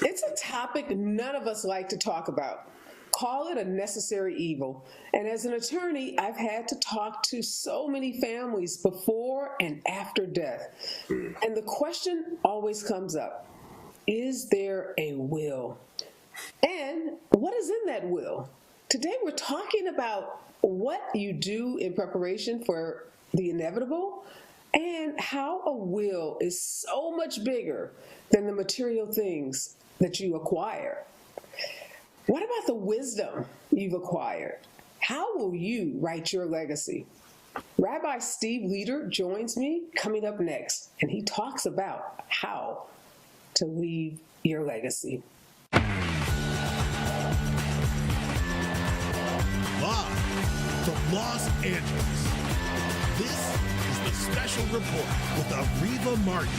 It's a topic none of us like to talk about. Call it a necessary evil. And as an attorney, I've had to talk to so many families before and after death. And the question always comes up, is there a will? And what is in that will? Today we're talking about what you do in preparation for the inevitable and how a will is so much bigger than the material things that you acquire. What about the wisdom you've acquired? How will you write your legacy? Rabbi Steve Leder joins me coming up next, and he talks about how to leave your legacy. Live from Los Angeles, this is the Special Report with Areva Martin.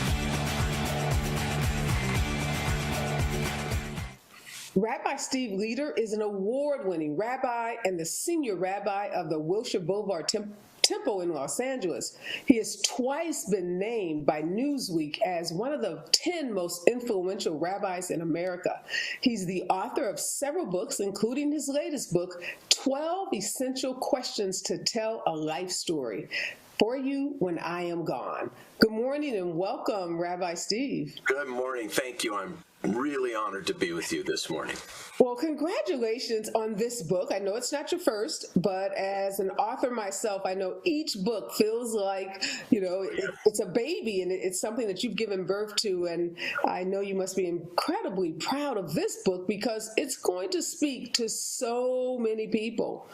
Rabbi Steve Leder is an award-winning rabbi and the senior rabbi of the Wilshire Boulevard Temple in Los Angeles. He has twice been named by Newsweek as one of the 10 most influential rabbis in America. He's the author of several books, including his latest book, 12 Essential Questions to Tell a Life Story for You When I Am Gone. Good morning and welcome, Rabbi Steve. Good morning. Thank you. I'm really honored to be with you this morning. Well, congratulations on this book. I know it's not your first, but as an author myself, I know each book feels like, it's a baby and it's something that you've given birth to. And I know you must be incredibly proud of this book because it's going to speak to so many people.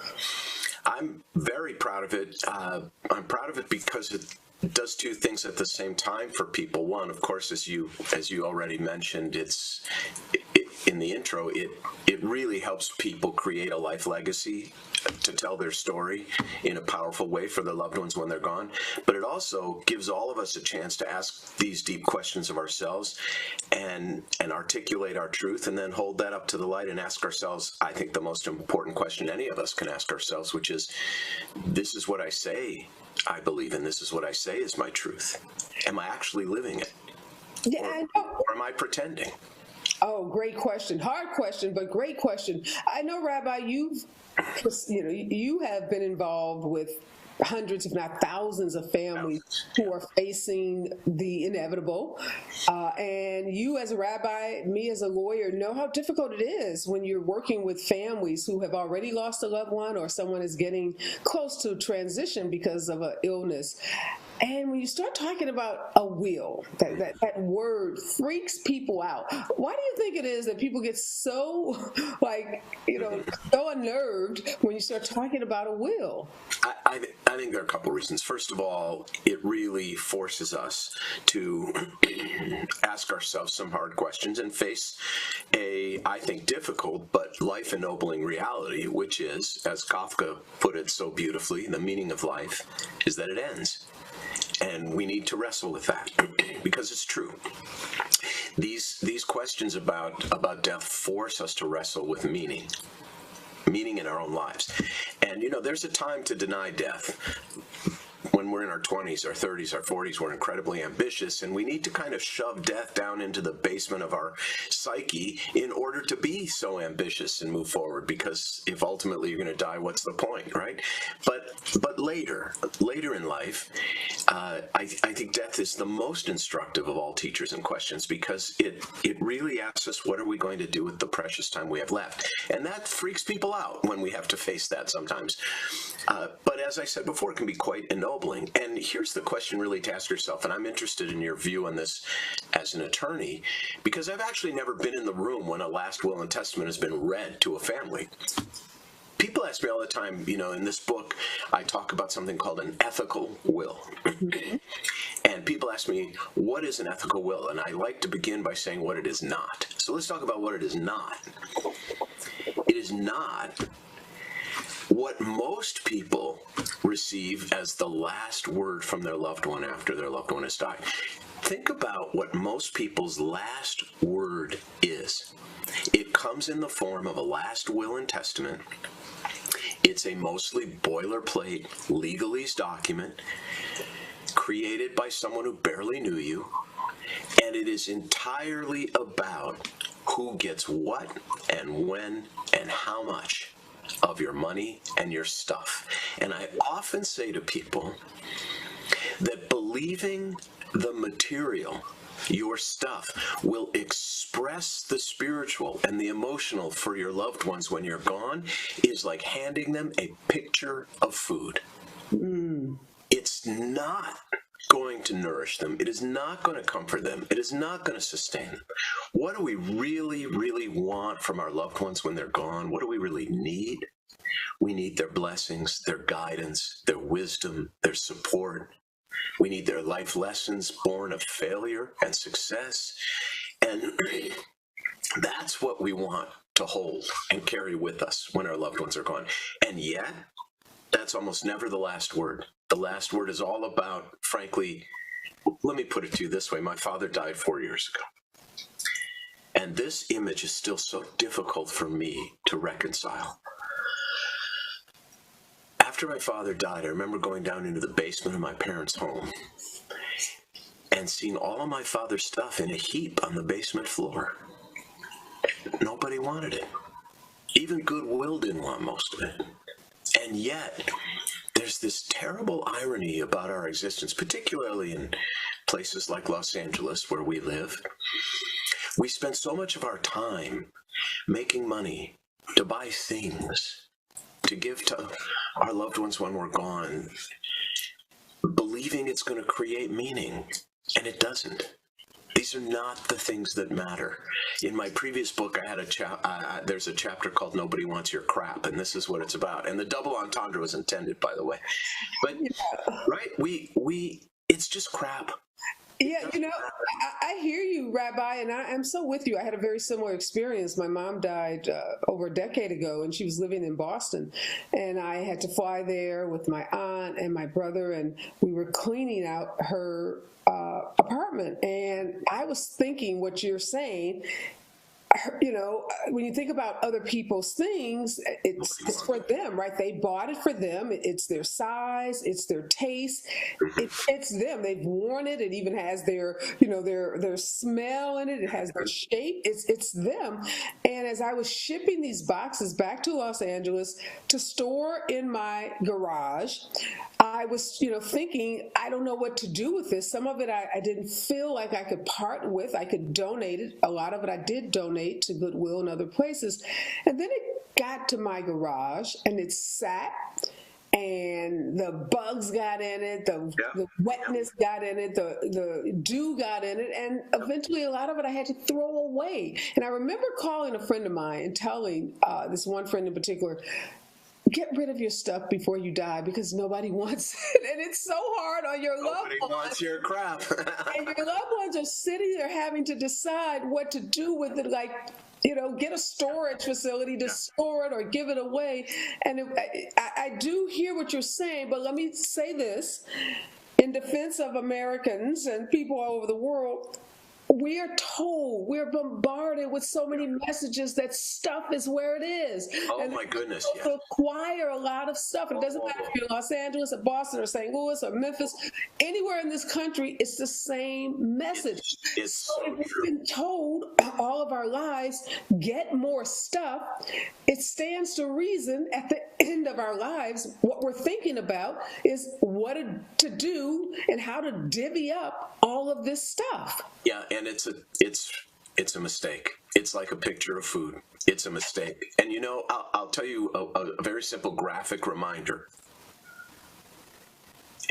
I'm very proud of it. I'm proud of it because it does two things at the same time for people. One, of course, as you already mentioned, in the intro, it really helps people create a life legacy to tell their story in a powerful way for their loved ones when they're gone. But it also gives all of us a chance to ask these deep questions of ourselves and articulate our truth, and then hold that up to the light and ask ourselves, I think, the most important question any of us can ask ourselves, which is, this is what I say I believe in, this is what I say is my truth. Am I actually living it? Yeah, or, I know. Or am I pretending? Oh, great question. Hard question, but great question. I know, Rabbi, you have been involved with hundreds, if not thousands, of families who are facing the inevitable. And you as a rabbi, me as a lawyer, know how difficult it is when you're working with families who have already lost a loved one or someone is getting close to transition because of an illness. And when you start talking about a will, that word freaks people out. Why do you think it is that people get so, so unnerved when you start talking about a will? I think there are a couple of reasons. First of all, it really forces us to ask ourselves some hard questions and face I think, difficult but life-ennobling reality, which is, as Kafka put it so beautifully, the meaning of life is that it ends. And we need to wrestle with that because it's true. These questions about death force us to wrestle with meaning in our own lives. And there's a time to deny death. When we're in our 20s, our 30s, our 40s, we're incredibly ambitious, and we need to kind of shove death down into the basement of our psyche in order to be so ambitious and move forward, because if ultimately you're going to die, what's the point, right? But later in life, I think death is the most instructive of all teachers and questions, because it really asks us, what are we going to do with the precious time we have left? And that freaks people out when we have to face that sometimes. But as I said before, it can be quite ennobling. And here's the question really to ask yourself, and I'm interested in your view on this as an attorney, because I've actually never been in the room when a last will and testament has been read to a family. People ask me all the time, in this book, I talk about something called an ethical will. And people ask me, what is an ethical will? And I like to begin by saying what it is not. So let's talk about what it is not. It is not what most people receive as the last word from their loved one after their loved one has died. Think about what most people's last word is. It comes in the form of a last will and testament. It's a mostly boilerplate legalese document created by someone who barely knew you, and it is entirely about who gets what and when and how much of your money and your stuff. And I often say to people that believing the material, your stuff, will express the spiritual and the emotional for your loved ones when you're gone is like handing them a picture of food. It's not going to nourish them. It is not going to comfort them. It is not going to sustain them. What do we really, really want from our loved ones when they're gone? What do we really need? We need their blessings, their guidance, their wisdom, their support. We need their life lessons born of failure and success. And that's what we want to hold and carry with us when our loved ones are gone. And yet, that's almost never the last word. The last word is all about, frankly, let me put it to you this way. My father died 4 years ago. And this image is still so difficult for me to reconcile. After my father died, I remember going down into the basement of my parents' home and seeing all of my father's stuff in a heap on the basement floor. Nobody wanted it. Even Goodwill didn't want most of it. And yet, there's this terrible irony about our existence, particularly in places like Los Angeles, where we live. We spend so much of our time making money to buy things, to give to our loved ones when we're gone, believing it's going to create meaning, and it doesn't. These are not the things that matter. In my previous book, I had there's a chapter called "Nobody Wants Your Crap," and this is what it's about. And the double entendre was intended, by the way. But right, it's just crap. Yeah, I hear you, Rabbi, and I'm so with you. I had a very similar experience. My mom died over a decade ago, and she was living in Boston. And I had to fly there with my aunt and my brother, and we were cleaning out her apartment. And I was thinking what you're saying. When you think about other people's things, it's for them, right? They bought it for them. It's their size, it's their taste, it's them. They've worn it. It even has their smell in it. It has their shape. It's them. And as I was shipping these boxes back to Los Angeles to store in my garage, I was, thinking, I don't know what to do with this. Some of it I didn't feel like I could part with. I could donate it. A lot of it I did donate to Goodwill and other places. And then it got to my garage and it sat, and the bugs got in it, the wetness got in it, the dew got in it, and eventually a lot of it I had to throw away. And I remember calling a friend of mine and telling this one friend in particular, get rid of your stuff before you die because nobody wants it. And it's so hard on your loved ones. Nobody wants your crap. And your loved ones are sitting there having to decide what to do with it, like, get a storage facility to store it or give it away. And I do hear what you're saying, but let me say this. In defense of Americans and people all over the world, we are told, we're bombarded with so many messages that stuff is where it is. Oh, and my goodness, yes. Acquire a lot of stuff. It doesn't matter if you're in Los Angeles or Boston or St. Louis or Memphis. Anywhere in this country, it's the same message. It's so we've true. been told all of our lives, get more stuff. It stands to reason at the end of our lives, what we're thinking about is what to do and how to divvy up all of this stuff. Yeah, and it's a mistake. It's like a picture of food. It's a mistake. And I'll tell you a very simple graphic reminder.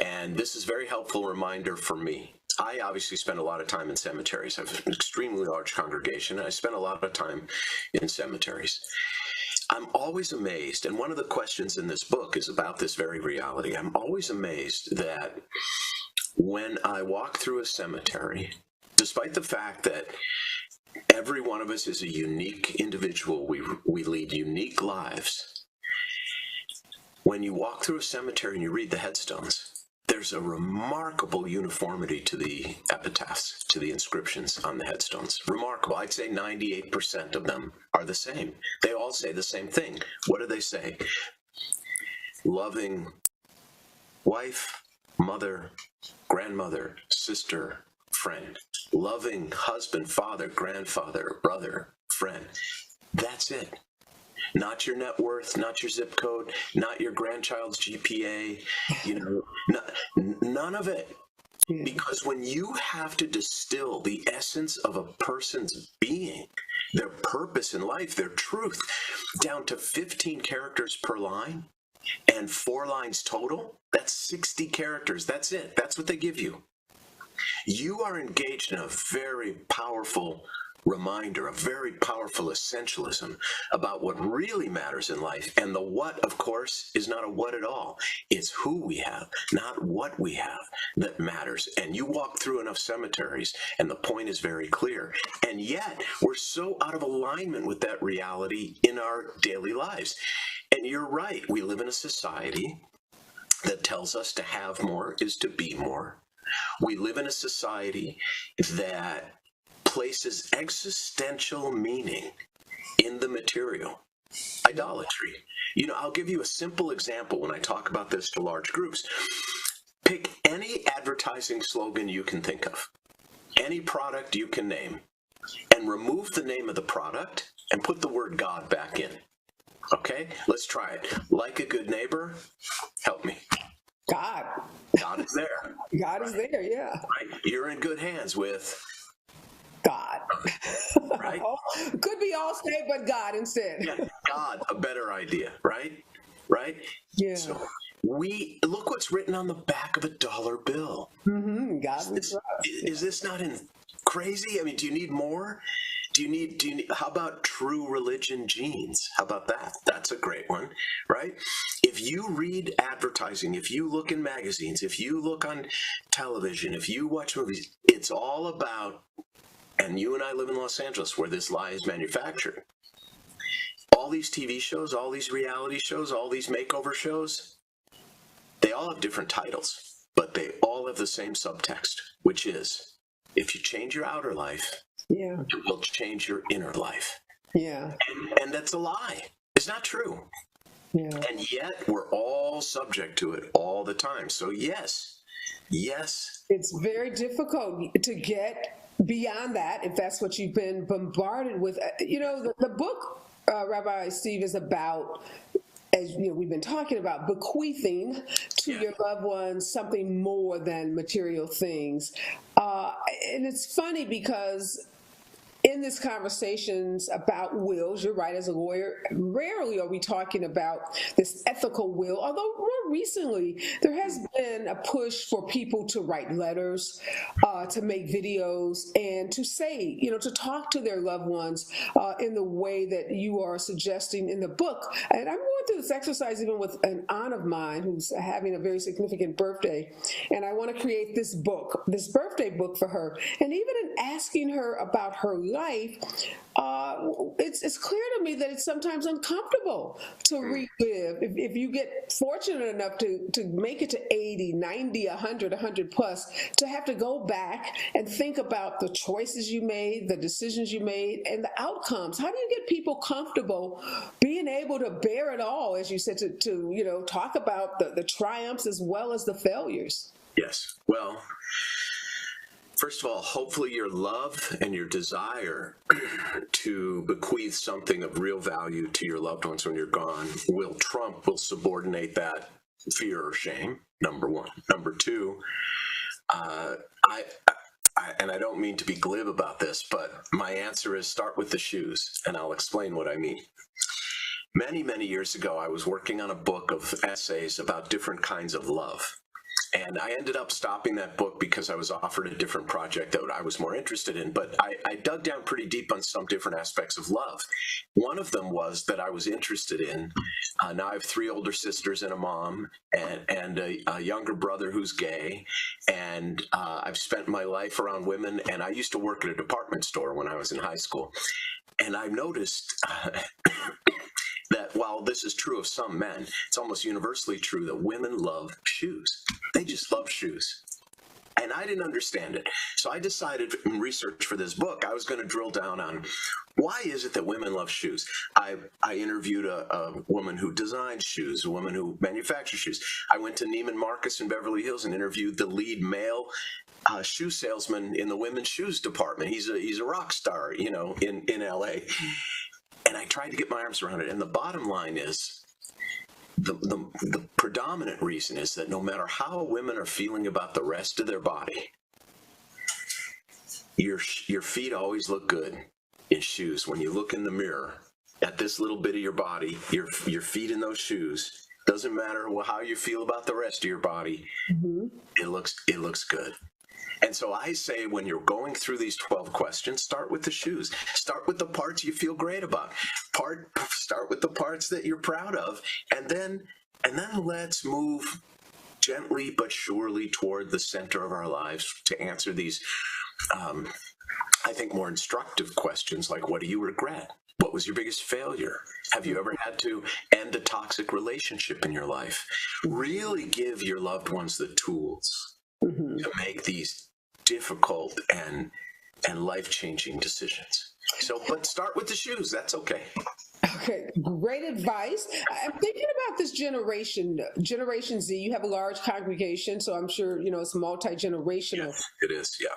And this is a very helpful reminder for me. I obviously spend a lot of time in cemeteries. I have an extremely large congregation, and I spend a lot of time in cemeteries. I'm always amazed, and one of the questions in this book is about this very reality. I'm always amazed that when I walk through a cemetery, despite the fact that every one of us is a unique individual, we lead unique lives. When you walk through a cemetery and you read the headstones, there's a remarkable uniformity to the epitaphs, to the inscriptions on the headstones. Remarkable. I'd say 98% of them are the same. They all say the same thing. What do they say? Loving wife, mother, grandmother, sister, friend. Loving husband, father, grandfather, brother, friend. That's it. Not your net worth, not your zip code, not your grandchild's GPA, none of it. Because when you have to distill the essence of a person's being, their purpose in life, their truth, down to 15 characters per line and 4 lines total, that's 60 characters. That's it. That's what they give you. You are engaged in a very powerful reminder, a very powerful essentialism about what really matters in life. And the what, of course, is not a what at all. It's who we have, not what we have, that matters. And you walk through enough cemeteries, and the point is very clear. And yet, we're so out of alignment with that reality in our daily lives. And you're right, we live in a society that tells us to have more is to be more. We live in a society that places existential meaning in the material. Idolatry. I'll give you a simple example when I talk about this to large groups. Pick any advertising slogan you can think of, any product you can name, and remove the name of the product and put the word God back in. Okay? Let's try it. Like a good neighbor, help me. God. God is there. God is there, yeah. Right? You're in good hands with God. Right? Could be all state, but God instead. Yeah, God, a better idea, right? Right? Yeah. So we look what's written on the back of a dollar bill. Mm-hmm. God Is this not crazy? I mean, do you need more? Do you need, how about true religion genes? How about that? That's a great one, right? If you read advertising, if you look in magazines, if you look on television, if you watch movies, it's all about, and you and I live in Los Angeles where this lie is manufactured. All these TV shows, all these reality shows, all these makeover shows, they all have different titles, but they all have the same subtext, which is, if you change your outer life, yeah, it will change your inner life. Yeah. And that's a lie. It's not true. Yeah. And yet we're all subject to it all the time. So yes. It's very difficult to get beyond that if that's what you've been bombarded with. The book, Rabbi Steve, is about, as we've been talking about, bequeathing to your loved ones something more than material things. And it's funny because in these conversations about wills, you're right, as a lawyer, rarely are we talking about this ethical will, although more recently there has been a push for people to write letters, to make videos, and to say, to talk to their loved ones in the way that you are suggesting in the book. And I'm going through this exercise even with an aunt of mine who's having a very significant birthday, and I want to create this book, this birthday book for her. And even in asking her about her life, it's clear to me that it's sometimes uncomfortable to relive. If you get fortunate enough to make it to 80, 90, 100 plus, to have to go back and think about the choices you made, the decisions you made, and the outcomes. How do you get people comfortable being able to bear it all, as you said, to talk about the triumphs as well as the failures? Yes. Well, first of all, hopefully your love and your desire to bequeath something of real value to your loved ones when you're gone will subordinate that fear or shame, number one. Number two, and I don't mean to be glib about this, but my answer is start with the shoes, and I'll explain what I mean. Many, many years ago, I was working on a book of essays about different kinds of love. And I ended up stopping that book because I was offered a different project that I was more interested in. But I dug down pretty deep on some different aspects of love. One of them was that I was interested in. Now I have 3 older sisters and a mom and a younger brother who's gay. And I've spent my life around women. And I used to work at a department store when I was in high school. And I noticed that while this is true of some men, it's almost universally true that women love shoes. They just love shoes. And I didn't understand it. So I decided in research for this book, I was going to drill down on why is it that women love shoes? I interviewed a woman who designs shoes, a woman who manufactures shoes. I went to Neiman Marcus in Beverly Hills and interviewed the lead male shoe salesman in the women's shoes department. He's a rock star, in LA. And I tried to get my arms around it. And the bottom line is, the predominant reason is that no matter how women are feeling about the rest of their body, your feet always look good in shoes. When you look in the mirror at this little bit of your body, your feet in those shoes, doesn't matter how you feel about the rest of your body, it looks good. And so I say, when you're going through these 12 questions, start with the shoes. Start with the parts you feel great about. Start with the parts that you're proud of, and then let's move gently but surely toward the center of our lives to answer these, I think, more instructive questions like, what do you regret? What was your biggest failure? Have you ever had to end a toxic relationship in your life? Really give your loved ones the tools to make these difficult and life-changing decisions. So, but start with the shoes. That's okay. Okay, great advice. I'm thinking about this Generation Z. You have a large congregation, so I'm sure it's multi-generational. Yes, it is. Yeah.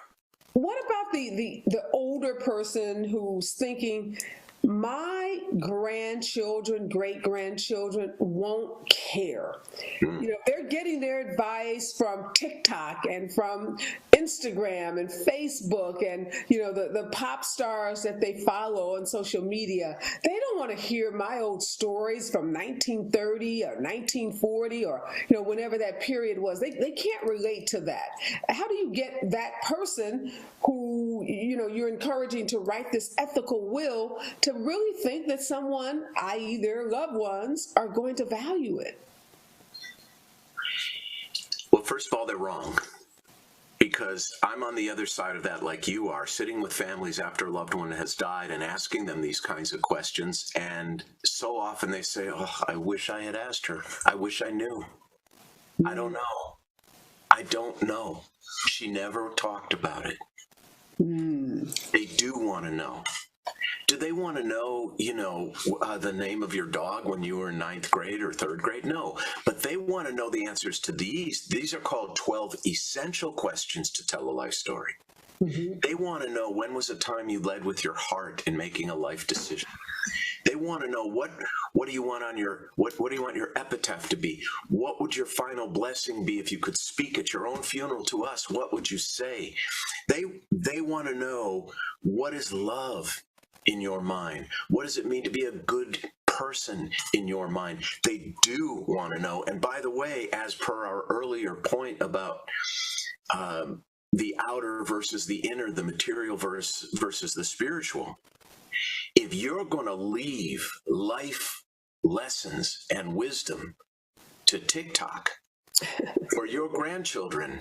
What about the older person who's thinking, my grandchildren, great-grandchildren won't care? They're getting their advice from TikTok and from Instagram and Facebook and, the pop stars that they follow on social media. They don't want to hear my old stories from 1930 or 1940 or, whenever that period was. They can't relate to that. How do you get that person who, you're encouraging to write this ethical will to really think that someone, i.e. their loved ones, are going to value it? Well, first of all, they're wrong, because I'm on the other side of that, like you are, sitting with families after a loved one has died and asking them these kinds of questions. And so often they say, oh, I wish I had asked her. I wish I knew. I don't know. I don't know. She never talked about it. They do want to know. Do they want to know, the name of your dog when you were in 9th grade or 3rd grade? No, but they want to know the answers to these. These are called 12 essential questions to tell a life story. They want to know, when was a time you led with your heart in making a life decision? They want to know, what do you want on what do you want your epitaph to be? What would your final blessing be if you could speak at your own funeral to us? What would you say? They want to know, what is love in your mind? What does it mean to be a good person in your mind? They do want to know. And by the way, as per our earlier point about the outer versus the inner, the material versus the spiritual, if you're going to leave life lessons and wisdom to TikTok for your grandchildren,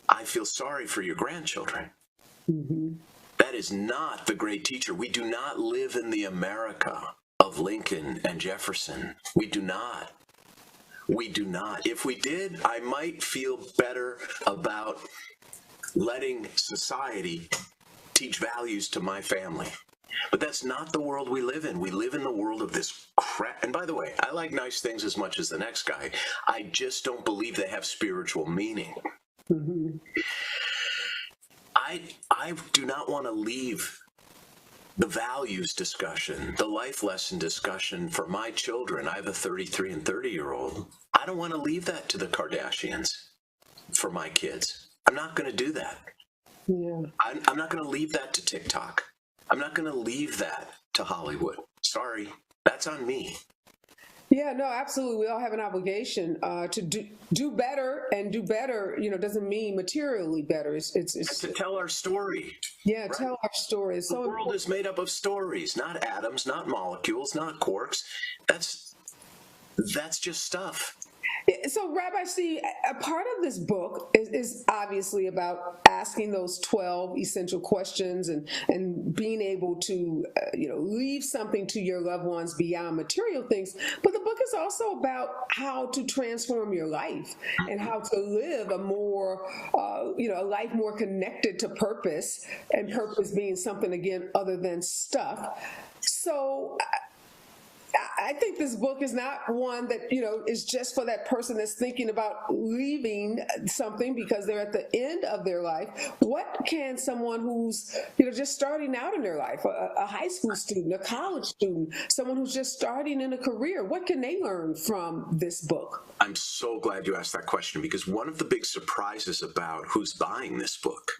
I feel sorry for your grandchildren. That is not the great teacher. We do not live in the America of Lincoln and Jefferson. We do not. We do not. If we did, I might feel better about letting society teach values to my family. But that's not the world we live in. We live in the world of this crap. And by the way, I like nice things as much as the next guy. I just don't believe they have spiritual meaning. I do not want to leave the values discussion, the life lesson discussion for my children. I have a 33 and 30-year-old. I don't want to leave that to the Kardashians for my kids. I'm not going to do that. Yeah. I'm not going to leave that to TikTok. I'm not going to leave that to Hollywood. Sorry, that's on me. Yeah, no, absolutely. We all have an obligation to do better, and do better, doesn't mean materially better. It's to tell our story. Yeah, right? Tell our story. The world is made up of stories, not atoms, not molecules, not quarks. That's just stuff. So, Rabbi, see, a part of this book is obviously about asking those 12 essential questions and being able to, leave something to your loved ones beyond material things. But the book is also about how to transform your life and how to live a more, a life more connected to purpose, and purpose being something, again, other than stuff. So I think this book is not one that, is just for that person that's thinking about leaving something because they're at the end of their life. What can someone who's, just starting out in their life, a high school student, a college student, someone who's just starting in a career, what can they learn from this book? I'm so glad you asked that question, because one of the big surprises about who's buying this book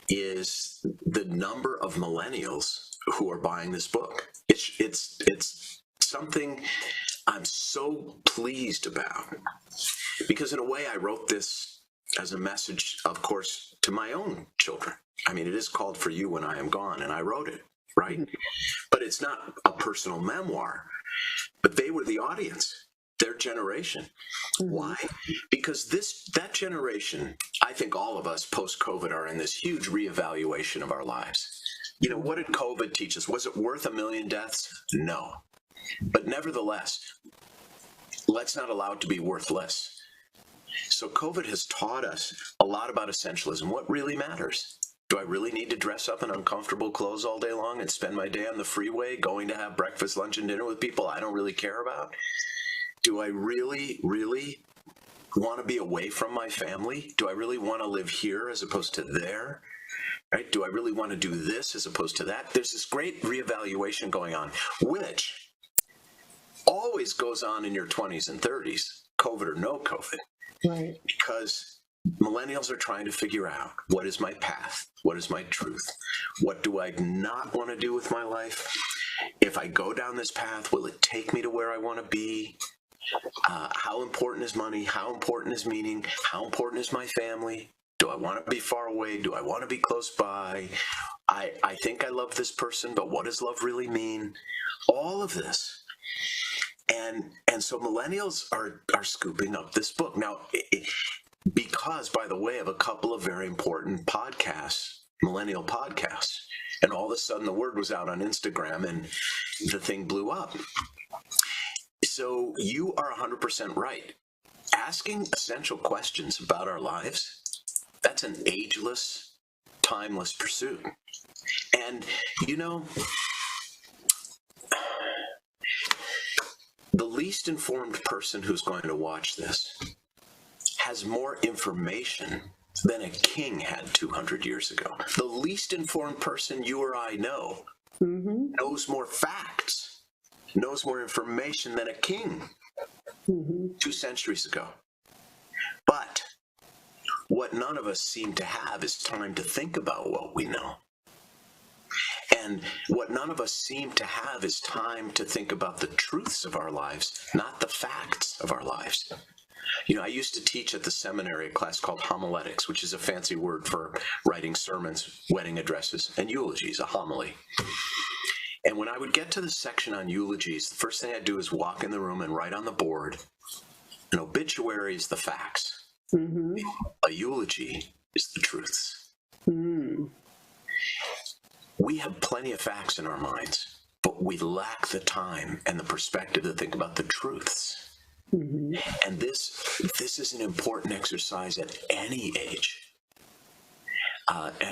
is the number of millennials who are buying this book. It's something I'm so pleased about, because in a way I wrote this as a message, of course, to my own children. I mean, it is called For You When I Am Gone, and I wrote it, right? But it's not a personal memoir, but they were the audience, their generation. Why? Because that generation, I think all of us post-COVID are in this huge reevaluation of our lives. What did COVID teach us? Was it worth 1 million deaths? No. But nevertheless, let's not allow it to be worthless. So COVID has taught us a lot about essentialism. What really matters? Do I really need to dress up in uncomfortable clothes all day long and spend my day on the freeway going to have breakfast, lunch, and dinner with people I don't really care about? Do I really, really want to be away from my family? Do I really want to live here as opposed to there? Right? Do I really want to do this as opposed to that? There's this great reevaluation going on, which always goes on in your 20s and 30s, COVID or no COVID. Right. Because millennials are trying to figure out, what is my path? What is my truth? What do I not want to do with my life? If I go down this path, will it take me to where I want to be? How important is money? How important is meaning? How important is my family? Do I want to be far away? Do I want to be close by? I think I love this person, but what does love really mean? All of this. And so millennials are scooping up this book. Now, because, by the way, of a couple of very important podcasts, millennial podcasts, and all of a sudden the word was out on Instagram and the thing blew up. So you are 100% right. Asking essential questions about our lives, that's an ageless, timeless pursuit. And, the least informed person who's going to watch this has more information than a king had 200 years ago. The least informed person you or I know knows more facts, knows more information than a king 2 centuries ago. But what none of us seem to have is time to think about what we know. And what none of us seem to have is time to think about the truths of our lives, not the facts of our lives. I used to teach at the seminary a class called homiletics, which is a fancy word for writing sermons, wedding addresses, and eulogies, a homily. And when I would get to the section on eulogies, the first thing I'd do is walk in the room and write on the board, an obituary is the facts. A eulogy is the truths. We have plenty of facts in our minds, but we lack the time and the perspective to think about the truths. And this is an important exercise at any age,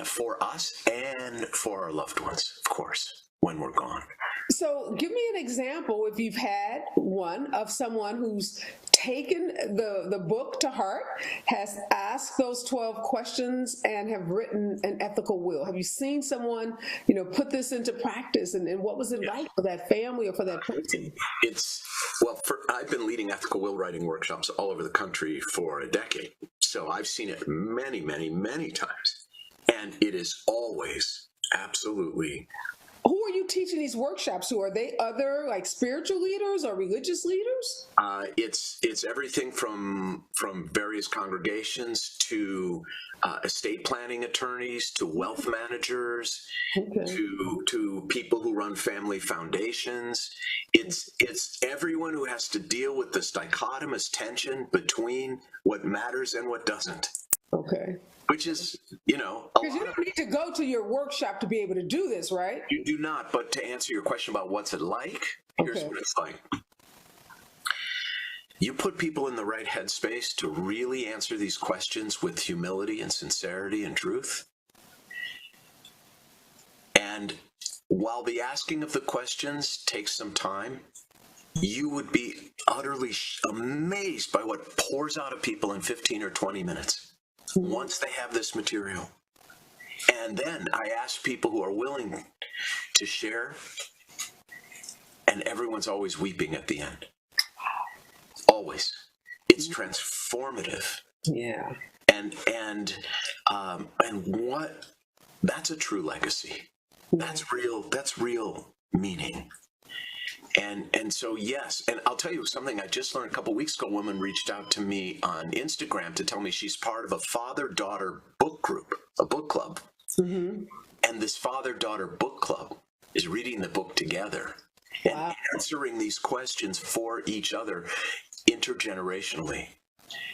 for us and for our loved ones, of course, when we're gone. So give me an example, if you've had one, of someone who's taken the book to heart, has asked those 12 questions, and have written an ethical will. Have you seen someone, put this into practice, and what was it like for that family or for that person? I've been leading ethical will writing workshops all over the country for a decade. So I've seen it many, many, many times. And it is always absolutely. Who are you teaching these workshops to? Are they other spiritual leaders or religious leaders? It's everything from various congregations to estate planning attorneys to wealth managers to people who run family foundations. It's everyone who has to deal with this dichotomous tension between what matters and what doesn't. Okay. Which is, because you don't need to go to your workshop to be able to do this, right? You do not. But to answer your question about what's it like, here's what it's like. You put people in the right headspace to really answer these questions with humility and sincerity and truth. And while the asking of the questions takes some time, you would be utterly amazed by what pours out of people in 15 or 20 minutes once they have this material. And then I ask people who are willing to share, and everyone's always weeping at the end. Always. It's transformative. Yeah. And what, that's a true legacy. That's real meaning. And so, yes, and I'll tell you something I just learned a couple weeks ago. A woman reached out to me on Instagram to tell me she's part of a father-daughter book group, a book club. Mm-hmm. And this father-daughter book club is reading the book together and answering these questions for each other intergenerationally.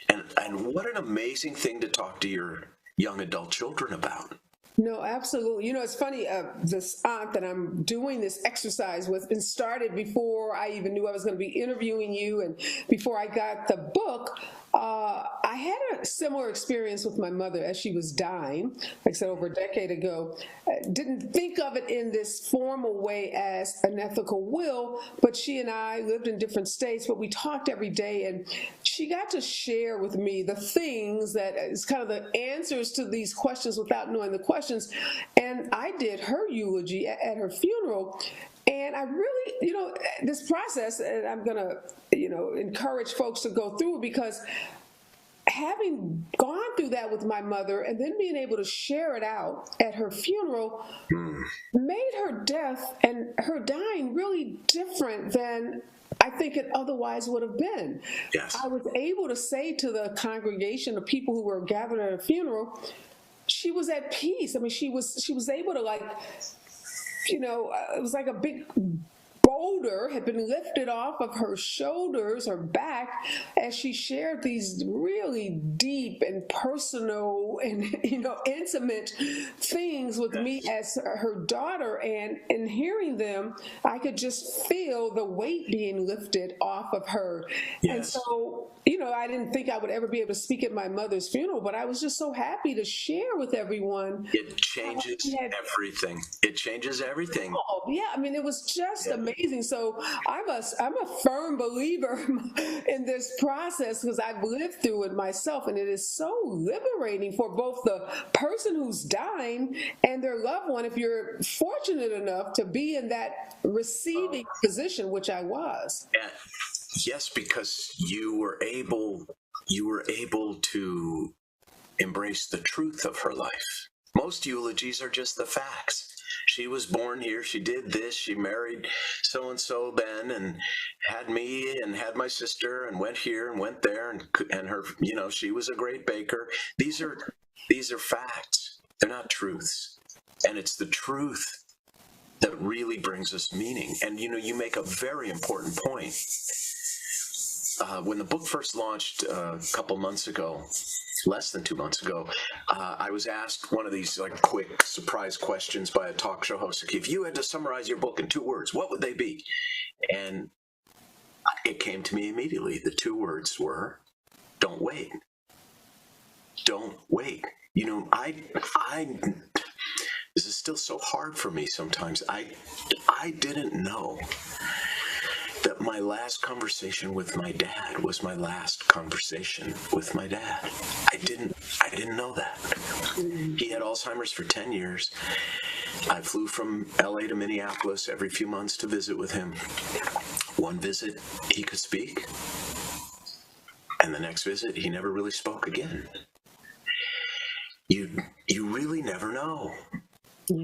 And what an amazing thing to talk to your young adult children about. No, absolutely. You know, it's funny, this aunt that I'm doing this exercise with and started before I even knew I was going to be interviewing you, and before I got the book. I had a similar experience with my mother as she was dying, like I said, over a decade ago. Didn't think of it in this formal way as an ethical will, but she and I lived in different states, but we talked every day, and she got to share with me the things that is kind of the answers to these questions without knowing the questions. And I did her eulogy at her funeral. And I really, you know, this process, and I'm going to, you know, encourage folks to go through, because having gone through that with my mother and then being able to share it out at her funeral made her death and her dying really different than I think it otherwise would have been. Yes. I was able to say to the congregation of people who were gathered at her funeral, she was at peace. I mean, she was able to, like, you know, it was like a big boulder had been lifted off of her shoulders, her back, as she shared these really deep and personal and, you know, intimate things with me as her daughter. And in hearing them, I could just feel the weight being lifted off of her. Yes. And so, you know, I didn't think I would ever be able to speak at my mother's funeral, but I was just so happy to share with everyone. It changes everything. It changes everything. Oh, yeah. I mean, it was just amazing. So I'm a firm believer in this process, because I've lived through it myself, and it is so liberating for both the person who's dying and their loved one, if you're fortunate enough to be in that receiving position, which I was. Yes, because you were able to embrace the truth of her life. Most eulogies are just the facts. She was born here, she did this, she married so-and-so then, and had me and had my sister, and went here and went there, and her, you know, she was a great baker. These are facts. They're not truths. And it's the truth that really brings us meaning. And, you know, you make a very important point. When the book first launched a couple months ago, less than 2 months ago, I was asked one of these like quick surprise questions by a talk show host. If you had to summarize your book in 2 words, what would they be? And it came to me immediately. The 2 words were, don't wait. Don't wait. You know, I this is still so hard for me sometimes. I didn't know that my last conversation with my dad was my last conversation with my dad. I didn't know that. He had Alzheimer's for 10 years. I flew from LA to Minneapolis every few months to visit with him. One visit, he could speak. And the next visit, he never really spoke again. You really never know.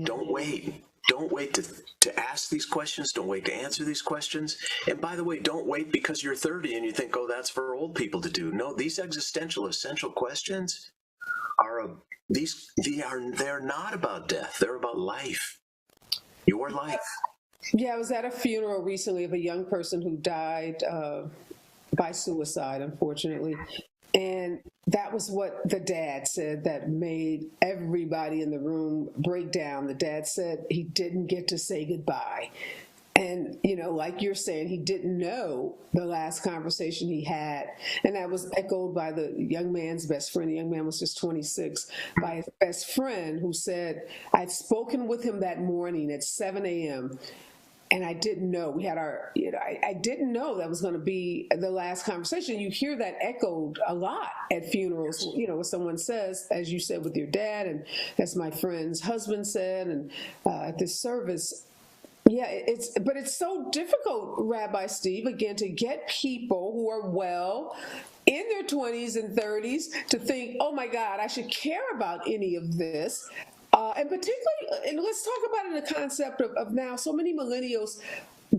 Don't wait. Don't wait to ask these questions. Don't wait to answer these questions. And by the way, don't wait because you're 30 and you think, oh, that's for old people to do. No, these existential, essential questions they're not about death. They're about life. Your life. Yeah, I was at a funeral recently of a young person who died by suicide, unfortunately. And that was what the dad said that made everybody in the room break down. The dad said he didn't get to say goodbye. And, you know, like you're saying, he didn't know the last conversation he had. And that was echoed by the young man's best friend. The young man was just 26, by his best friend, who said, I'd spoken with him that morning at 7 a.m. and I didn't know. We had I didn't know that was going to be the last conversation. You hear that echoed a lot at funerals, when someone says, as you said with your dad, and as my friend's husband said, and at this service. Yeah, but it's so difficult, Rabbi Steve, again, to get people who are well in their 20s and 30s to think, oh my God, I should care about any of this. And particularly, and let's talk about it in the concept of now, so many millennials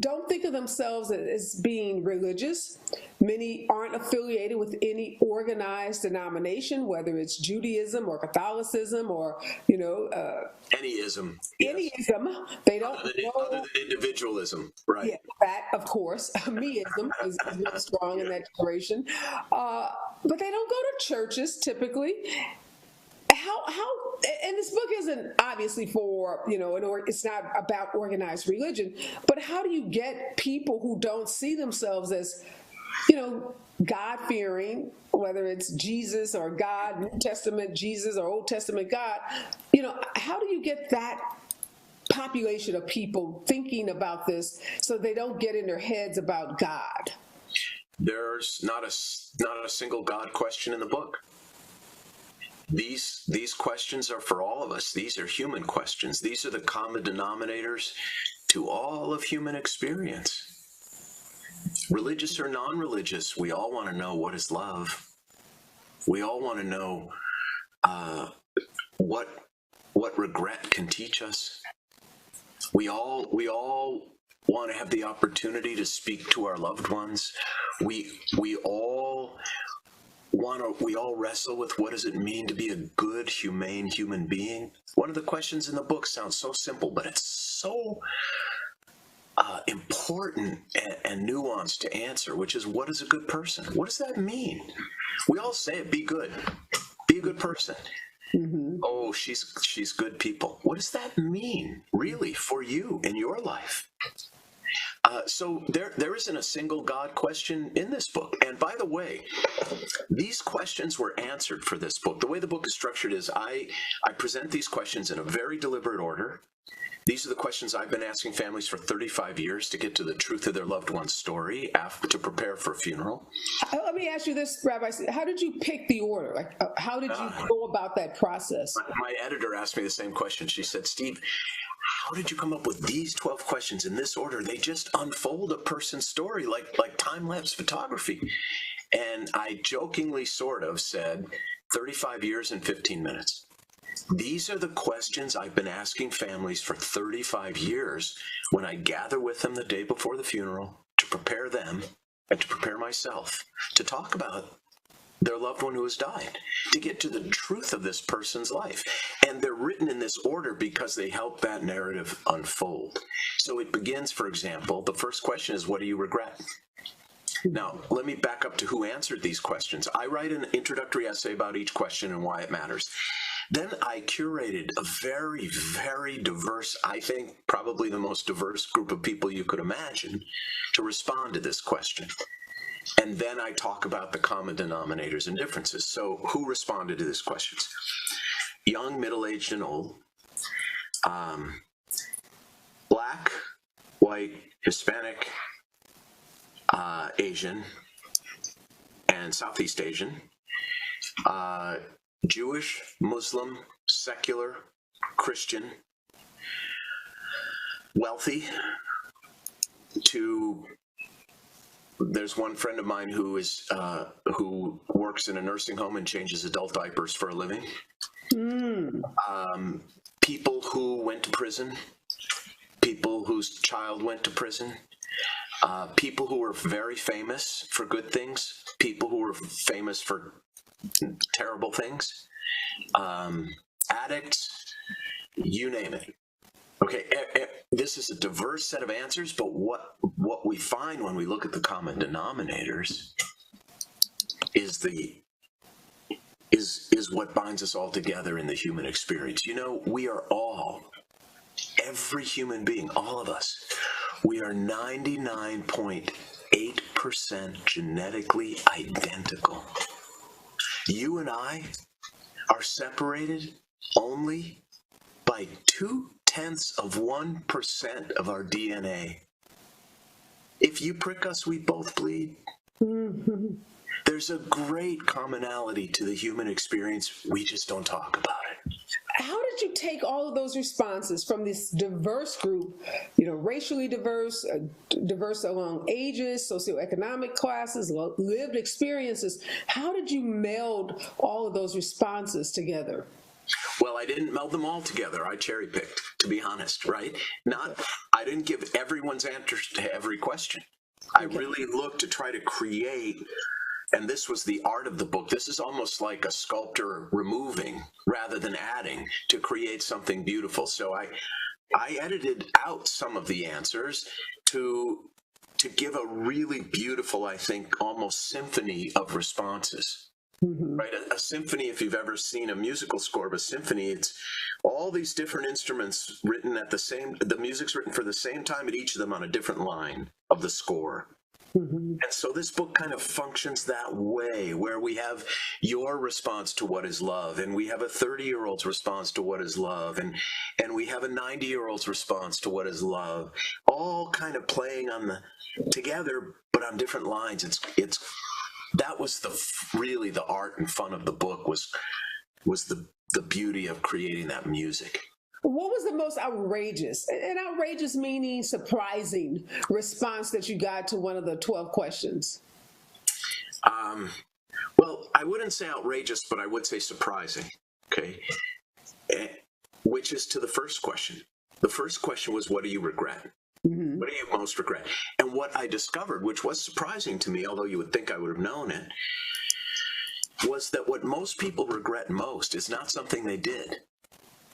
don't think of themselves as being religious. Many aren't affiliated with any organized denomination, whether it's Judaism or Catholicism or, any ism. Any ism. They don't Other know. than individualism, right? Yeah, that, of course, meism is really strong in that generation. But they don't go to churches typically. And this book isn't obviously for, it's not about organized religion, but how do you get people who don't see themselves as, God-fearing, whether it's Jesus or God, New Testament Jesus or Old Testament God, how do you get that population of people thinking about this so they don't get in their heads about God? There's not a single God question in the book. These questions are for all of us. These are human questions. These are the common denominators to all of human experience. Religious or non-religious, we all want to know what is love. We all want to know what regret can teach us. We all want to have the opportunity to speak to our loved ones. We all wrestle with what does it mean to be a good, humane human being. One of the questions in the book sounds so simple, but it's so important and nuanced to answer, which is, what is a good person? What does that mean? We all say it, be good, be a good person. Mm-hmm. Oh, she's good people. What does that mean, really, for you in your life? So there isn't a single God question in this book. And by the way, these questions were answered for this book. The way the book is structured is I present these questions in a very deliberate order. These are the questions I've been asking families for 35 years to get to the truth of their loved one's story to prepare for a funeral. Let me ask you this, Rabbi. How did you pick the order? How did you go about that process? My editor asked me the same question. She said, Steve, how did you come up with these 12 questions in this order? They just unfold a person's story like time-lapse photography. And I jokingly sort of said 35 years and 15 minutes. These are the questions I've been asking families for 35 years when I gather with them the day before the funeral to prepare them and to prepare myself to talk about their loved one who has died, to get to the truth of this person's life. And they're written in this order because they help that narrative unfold. So it begins, for example, the first question is, what do you regret? Now, let me back up to who answered these questions. I write an introductory essay about each question and why it matters. Then I curated a very, very diverse, I think probably the most diverse group of people you could imagine to respond to this question. And then I talk about the common denominators and differences. So who responded to these questions? Young, middle-aged, and old. Black, white, Hispanic, Asian, and Southeast Asian. Jewish, Muslim, secular, Christian, wealthy, to there's one friend of mine who works in a nursing home and changes adult diapers for a living. People who went to prison, people whose child went to prison, people who were very famous for good things, people who were famous for terrible things, addicts, you name it. Okay, this is a diverse set of answers, but what we find when we look at the common denominators is what binds us all together in the human experience. We are all, every human being, all of us, we are 99.8% genetically identical. You and I are separated only by 0.2% of our DNA. if you prick us, we both bleed. Mm-hmm. There's a great commonality to the human experience. We just don't talk about it. How did you take all of those responses from this diverse group, racially diverse, diverse along ages, socioeconomic classes, lived experiences? How did you meld all of those responses together? Well, I didn't meld them all together. I cherry picked, to be honest, right? I didn't give everyone's answers to every question. I really looked to try to create, and this was the art of the book. This is almost like a sculptor removing rather than adding to create something beautiful. So I edited out some of the answers to give a really beautiful, I think, almost symphony of responses. Mm-hmm. Right, a symphony, if you've ever seen a musical score of a symphony, it's all these different instruments written at the music's written for the same time at each of them on a different line of the score. Mm-hmm. And so this book kind of functions that way, where we have your response to what is love, and we have a 30-year-old's response to what is love, and we have a 90-year-old's response to what is love, all kind of playing together, but on different lines. That was really the art and fun of the book, was the beauty of creating that music. What was the most outrageous, and outrageous meaning surprising, response that you got to one of the 12 questions? Well, I wouldn't say outrageous, but I would say surprising, okay? Which is to the first question. The first question was, what do you regret? Mm-hmm. What do you most regret? And what I discovered, which was surprising to me, although you would think I would have known it, was that what most people regret most is not something they did.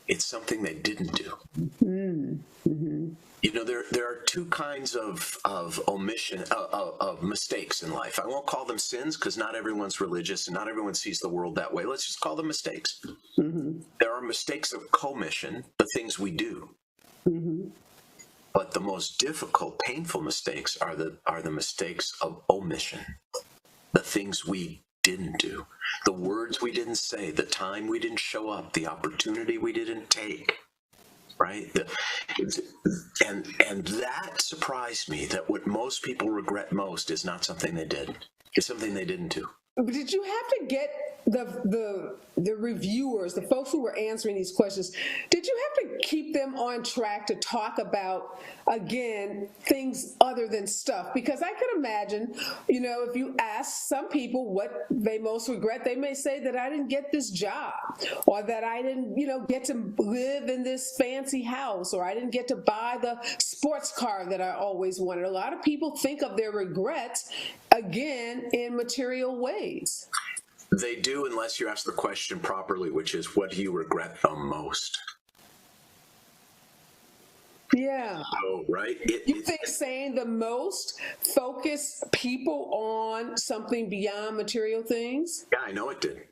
It's something they didn't do. Mm-hmm. There are two kinds of omission, of mistakes in life. I won't call them sins because not everyone's religious and not everyone sees the world that way. Let's just call them mistakes. Mm-hmm. There are mistakes of commission, the things we do. Mm-hmm. But the most difficult, painful mistakes are the mistakes of omission, the things we didn't do, the words we didn't say, the time we didn't show up, the opportunity we didn't take, right? And that surprised me, that what most people regret most is not something they did. It's something they didn't do. Did you have to get the reviewers, the folks who were answering these questions, did you have to keep them on track to talk about, again, things other than stuff? Because I could imagine, if you ask some people what they most regret, they may say that I didn't get this job, or that I didn't, get to live in this fancy house, or I didn't get to buy the sports car that I always wanted. A lot of people think of their regrets, again, in material ways. They do, unless you ask the question properly, which is, what do you regret the most? Yeah. Oh, right. You think saying the most focus people on something beyond material things? Yeah, I know it did.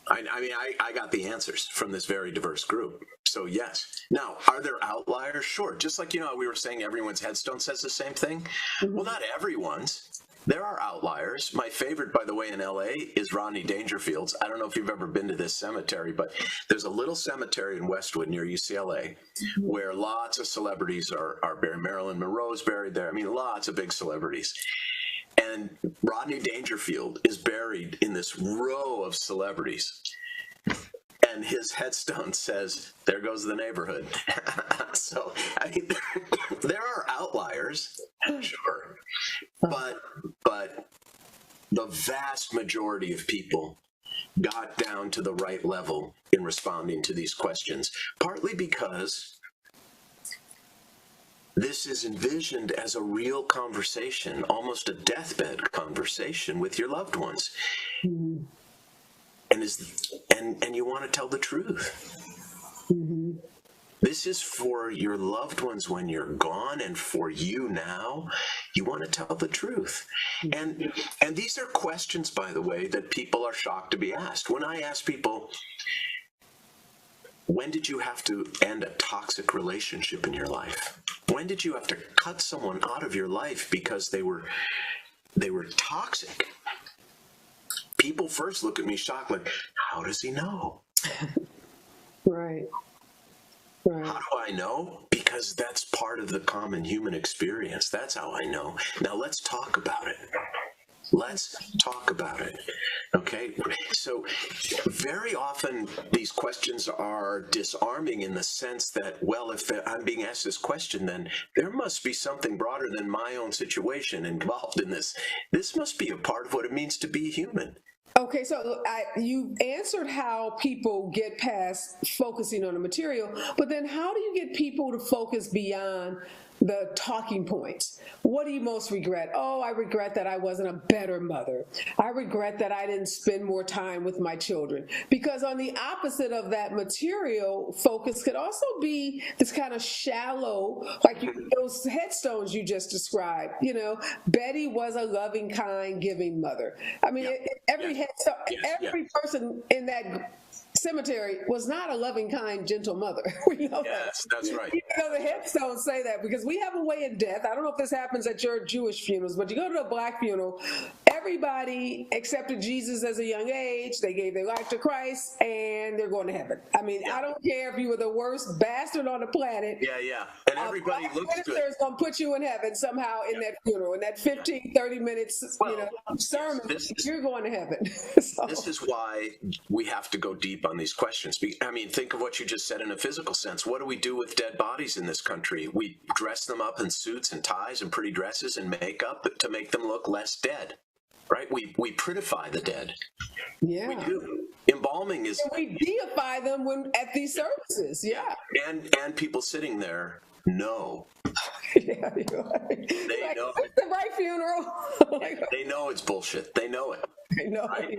I got the answers from this very diverse group. So yes. Now, are there outliers? Sure. Just like, we were saying everyone's headstone says the same thing. Mm-hmm. Well, not everyone's. There are outliers. My favorite, by the way, in LA is Rodney Dangerfield's. I don't know if you've ever been to this cemetery, but there's a little cemetery in Westwood near UCLA where lots of celebrities are buried. Marilyn Monroe's buried there. Lots of big celebrities. And Rodney Dangerfield is buried in this row of celebrities. And his headstone says, "There goes the neighborhood." So, there are outliers, sure. But the vast majority of people got down to the right level in responding to these questions, partly because this is envisioned as a real conversation, almost a deathbed conversation with your loved ones. Mm-hmm. And you want to tell the truth. Mm-hmm. This is for your loved ones when you're gone, and for you now. You want to tell the truth. And these are questions, by the way, that people are shocked to be asked. When I ask people, when did you have to end a toxic relationship in your life? When did you have to cut someone out of your life because they were toxic? People first look at me shocked, like, how does he know? Right. Right. How do I know? Because that's part of the common human experience. That's how I know. Now let's talk about it. Let's talk about it. Okay? So, very often these questions are disarming in the sense that, well, if I'm being asked this question, then there must be something broader than my own situation involved in this. This must be a part of what it means to be human. Okay, so you answered how people get past focusing on the material, but then how do you get people to focus beyond the talking points? What do you most regret? Oh, I regret that I wasn't a better mother. I regret that I didn't spend more time with my children. Because on the opposite of that material focus could also be this kind of shallow, like those headstones you just described. You know, Betty was a loving, kind, giving mother. I mean, every headstone, every person in that cemetery was not a loving, kind, gentle mother. You know? Yes, that's right. You know, the headstones say that because we have a way in death. I don't know if this happens at your Jewish funerals, but you go to a black funeral, everybody accepted Jesus as a young age. They gave their life to Christ, and they're going to heaven. I mean, I don't care if you were the worst bastard on the planet. Yeah. And everybody looks good. Is going to put you in heaven somehow in that funeral, in that 15, 30 minutes, sermon. You're going to heaven. So. This is why we have to go deep on these questions. I mean, think of what you just said in a physical sense. What do we do with dead bodies in this country? We dress them up in suits and ties and pretty dresses and makeup to make them look less dead, right? We prettify the dead. Yeah. We do. Embalming is... And we deify them at these services, And people sitting there know. They know. It's the right funeral. They know it's bullshit. They know it. I know. Right?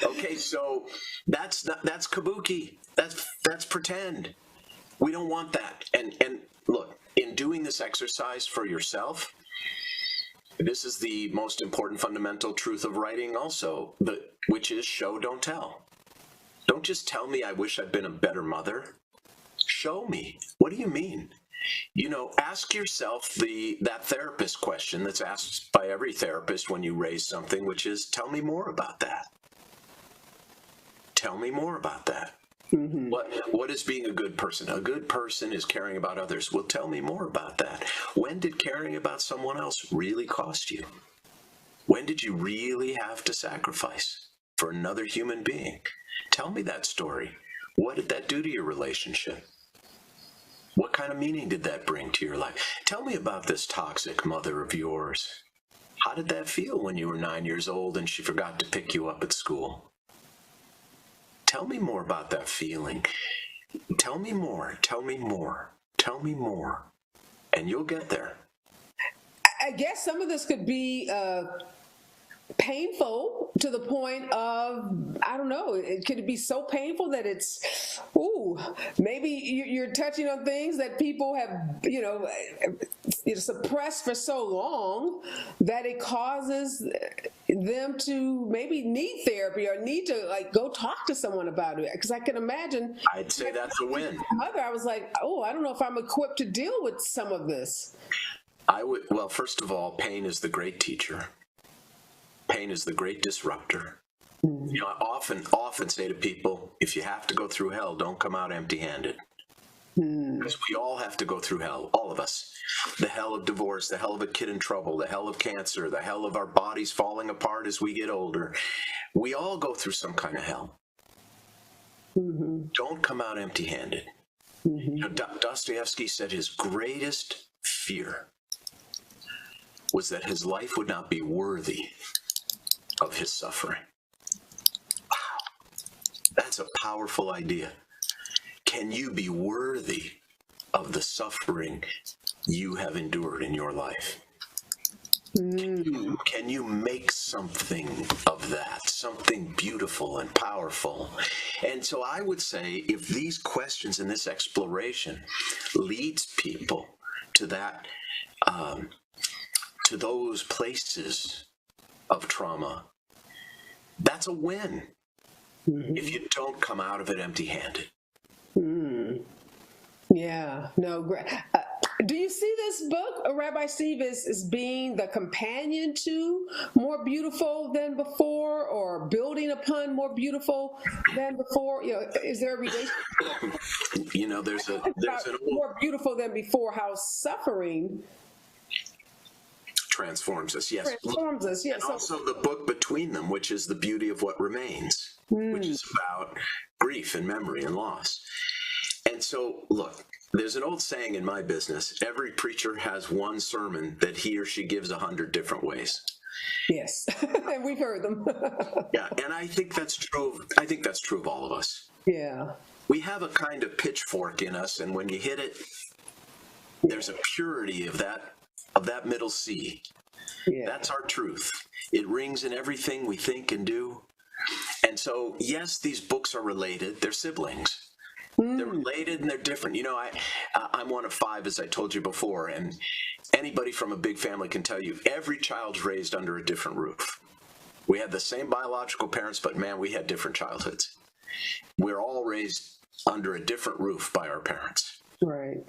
Okay, so that's kabuki. That's pretend. We don't want that. And look, in doing this exercise for yourself, this is the most important fundamental truth of writing also, which is show, don't tell. Don't just tell me I wish I'd been a better mother. Show me. What do you mean? You know, ask yourself that therapist question that's asked by every therapist when you raise something, which is, tell me more about that. Tell me more about that. Mm-hmm. What is being a good person? A good person is caring about others. Well, tell me more about that. When did caring about someone else really cost you? When did you really have to sacrifice for another human being? Tell me that story. What did that do to your relationship? What kind of meaning did that bring to your life? Tell me about this toxic mother of yours. How did that feel when you were 9 years old and she forgot to pick you up at school? Tell me more about that feeling. Tell me more, tell me more, tell me more, and you'll get there. I guess some of this could be painful to the point of, I don't know, could it be so painful that it's, maybe you're touching on things that people have, suppressed for so long that it causes them to maybe need therapy or need to go talk to someone about it. Because I can imagine. I'd say that's a win. Mother, I was like, I don't know if I'm equipped to deal with some of this. Well, first of all, pain is the great teacher. Pain is the great disruptor. You know, I often say to people, if you have to go through hell, don't come out empty-handed. Because we all have to go through hell, all of us. The hell of divorce, the hell of a kid in trouble, the hell of cancer, the hell of our bodies falling apart as we get older. We all go through some kind of hell. Mm-hmm. Don't come out empty-handed. Mm-hmm. You know, Dostoevsky said his greatest fear was that his life would not be worthy of his suffering. Wow. That's a powerful idea. Can you be worthy of the suffering you have endured in your life? Can you make something of that, something beautiful and powerful? And so I would say if these questions and this exploration leads people to that, to those places of trauma, that's a win. Mm-hmm. If you don't come out of it empty-handed. Yeah, no, great. Do you see this book, Rabbi Steve, is being the companion to More Beautiful Than Before, or building upon More Beautiful Than Before? Is there a relationship? There's an More Beautiful Than Before, how suffering transforms us. Yes. Transforms us. Yes. And also the book between them, which is The Beauty of What Remains, which is about grief and memory and loss. And so, look, there's an old saying in my business: every preacher has one sermon that he or she gives 100 different ways. Yes, and we've heard them. Yeah, and I think that's true. I think that's true of all of us. Yeah. We have a kind of pitchfork in us, and when you hit it, there's a purity of that middle C. Yeah. That's our truth. It rings in everything we think and do. And so, yes, these books are related. They're siblings. They're related and they're different. I'm one of 5, as I told you before, and anybody from a big family can tell you every child's raised under a different roof. We had the same biological parents, but man, we had different childhoods. We're all raised under a different roof by our parents. Right.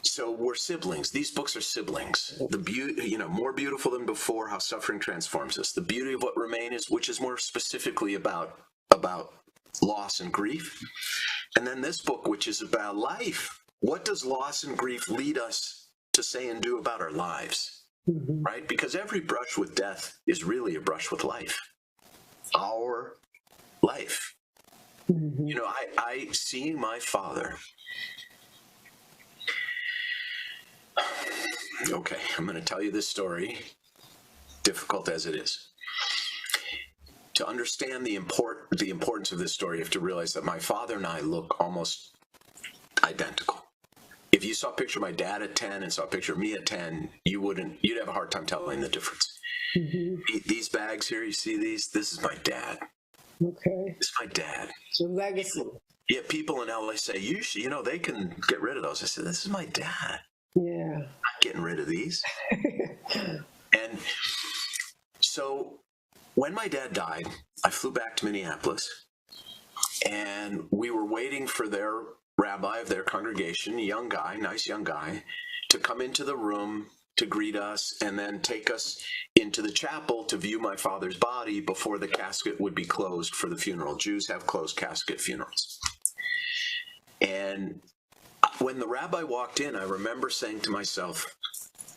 So we're siblings. These books are siblings. The beauty, More Beautiful Than Before, How Suffering Transforms Us. The Beauty of What Remains, which is more specifically about loss and grief. And then this book, which is about life. What does loss and grief lead us to say and do about our lives? Mm-hmm. Right? Because every brush with death is really a brush with life. Our life. Mm-hmm. I seeing my father. Okay, I'm going to tell you this story, difficult as it is. To understand the importance of this story, you have to realize that my father and I look almost identical. If you saw a picture of my dad at 10 and saw a picture of me at 10, you'd have a hard time telling the difference. Mm-hmm. These bags here, you see these? This is my dad. Okay. This is my dad. It's a legacy. Yeah, people in LA say, they can get rid of those. I said, this is my dad. Yeah. I'm not getting rid of these. And so when my dad died, I flew back to Minneapolis, and we were waiting for their rabbi of their congregation, a young guy, nice young guy, to come into the room to greet us and then take us into the chapel to view my father's body before the casket would be closed for the funeral. Jews have closed casket funerals. And when the rabbi walked in, I remember saying to myself,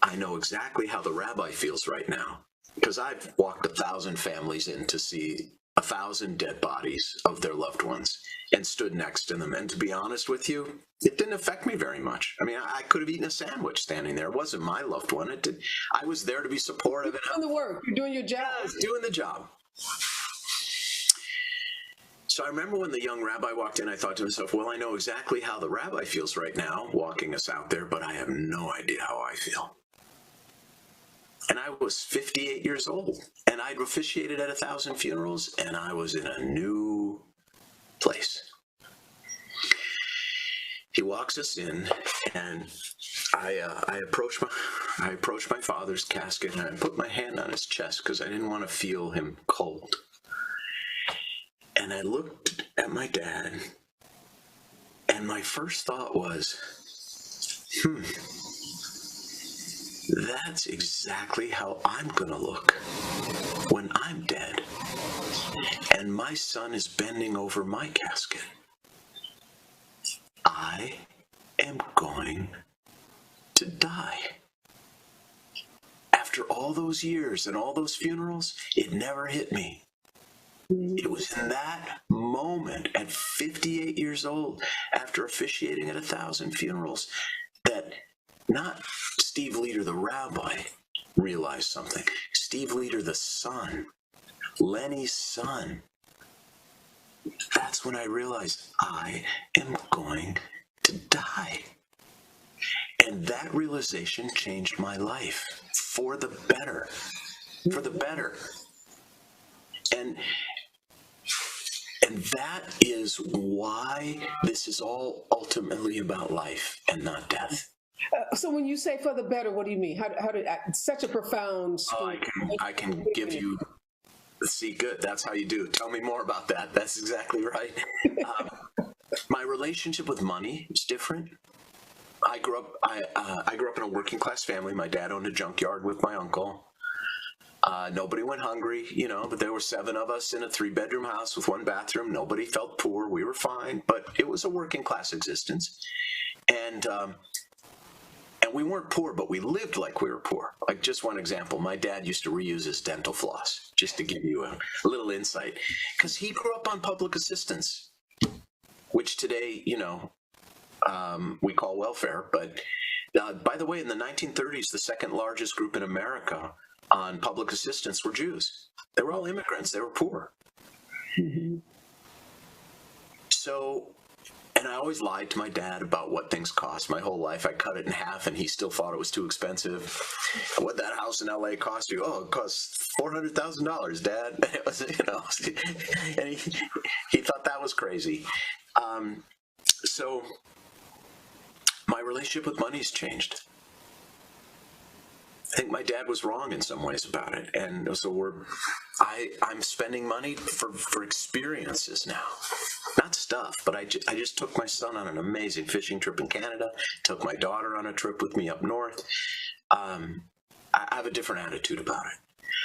I know exactly how the rabbi feels right now, because I've walked 1,000 families in to see 1,000 dead bodies of their loved ones and stood next to them. And to be honest with you, it didn't affect me very much. I mean, I could have eaten a sandwich standing there. It wasn't my loved one. I was there to be supportive. You're doing the work. You're doing your job. I was doing the job. So I remember when the young rabbi walked in, I thought to myself, well, I know exactly how the rabbi feels right now walking us out there, but I have no idea how I feel. And I was 58 years old, and I'd officiated at 1,000 funerals, and I was in a new place. He walks us in, and I approached my father's casket, and I put my hand on his chest because I didn't want to feel him cold. And I looked at my dad, and my first thought was, that's exactly how I'm going to look when I'm dead and my son is bending over my casket. I am going to die. After all those years and all those funerals, it never hit me. It was in that moment at 58 years old, after officiating at 1,000 funerals, that not Steve Leder, the rabbi, realized something. Steve Leder, the son, Lenny's son. That's when I realized I am going to die. And that realization changed my life for the better. For the better. And that is why this is all ultimately about life and not death. So when you say for the better, what do you mean? How did such a profound story? I can give you. See, good. That's how you do. Tell me more about that. That's exactly right. My relationship with money is different. I grew up. I grew up in a working class family. My dad owned a junkyard with my uncle. Nobody went hungry, but there were 7 of us in a 3-bedroom house with 1 bathroom. Nobody felt poor. We were fine, but it was a working class existence. And we weren't poor, but we lived like we were poor. Like, just one example, my dad used to reuse his dental floss, just to give you a little insight, because he grew up on public assistance, which today, we call welfare. But by the way, in the 1930s, the second largest group in America on public assistance were Jews. They were all immigrants. They were poor. Mm-hmm. So, and I always lied to my dad about what things cost. My whole life, I cut it in half, and he still thought it was too expensive. What'd that house in L.A. cost you? Oh, it cost $400,000, Dad. And it was, and he thought that was crazy. So my relationship with money's changed. I think my dad was wrong in some ways about it, and so I'm spending money for experiences now, not stuff. But I just took my son on an amazing fishing trip in Canada. Took my daughter on a trip with me up north. I have a different attitude about it.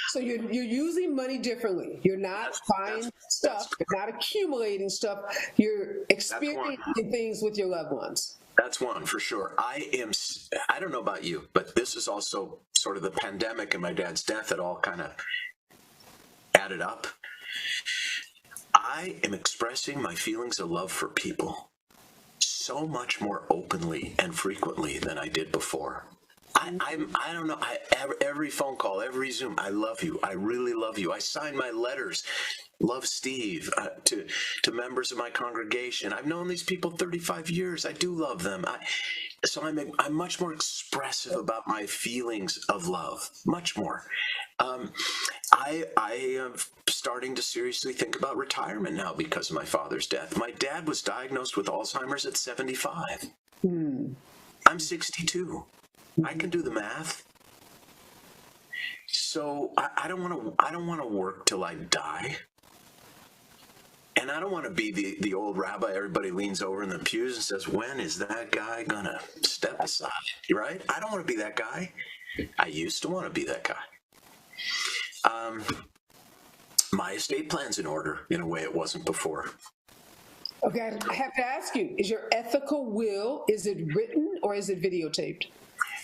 So you're using money differently. You're not buying stuff. You're not accumulating stuff. You're experiencing things with your loved ones. That's one for sure. I don't know about you, but this is also sort of the pandemic and my dad's death. It all kind of added up. I am expressing my feelings of love for people so much more openly and frequently than I did before. I don't know. Every phone call, every Zoom, I love you. I really love you. I sign my letters. Love Steve to members of my congregation. I've known these people 35 years. I do love them. So I'm much more expressive about my feelings of love. Much more. I am starting to seriously think about retirement now because of my father's death. My dad was diagnosed with Alzheimer's at 75. I'm 62. I can do the math. So I don't want to work till I die. And I don't want to be the old rabbi everybody leans over in the pews and says, when is that guy going to step aside? Right? I don't want to be that guy. I used to want to be that guy. My estate plan's in order in a way it wasn't before. Okay, I have to ask you, is your ethical will, is it written or is it videotaped?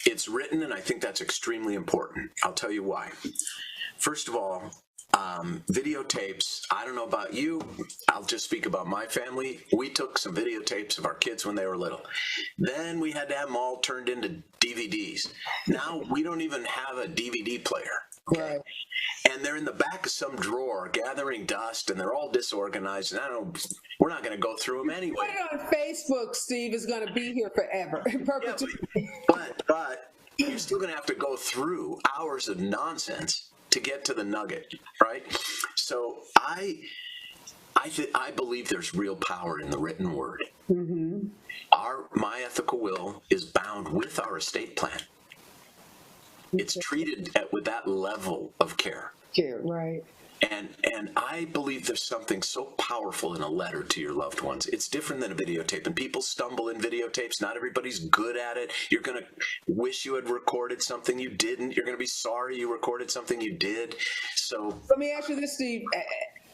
It's written, and I think that's extremely important. I'll tell you why. First of all, videotapes, I don't know about you, I'll just speak about my family. We took some videotapes of our kids when they were little. Then we had to have them all turned into DVDs. Now we don't even have a DVD player. Okay? Right. And they're in the back of some drawer gathering dust, and they're all disorganized, and we're not going to go through them anyway. Put it on Facebook, Steve, is going to be here forever. In perpetuity. But you're still going to have to go through hours of nonsense to get to the nugget, right? So I believe there's real power in the written word. Mm-hmm. My ethical will is bound with our estate plan. It's treated with that level of care. Care, right. And I believe there's something so powerful in a letter to your loved ones. It's different than a videotape. And people stumble in videotapes. Not everybody's good at it. You're going to wish you had recorded something you didn't. You're going to be sorry you recorded something you did. So let me ask you this, Steve.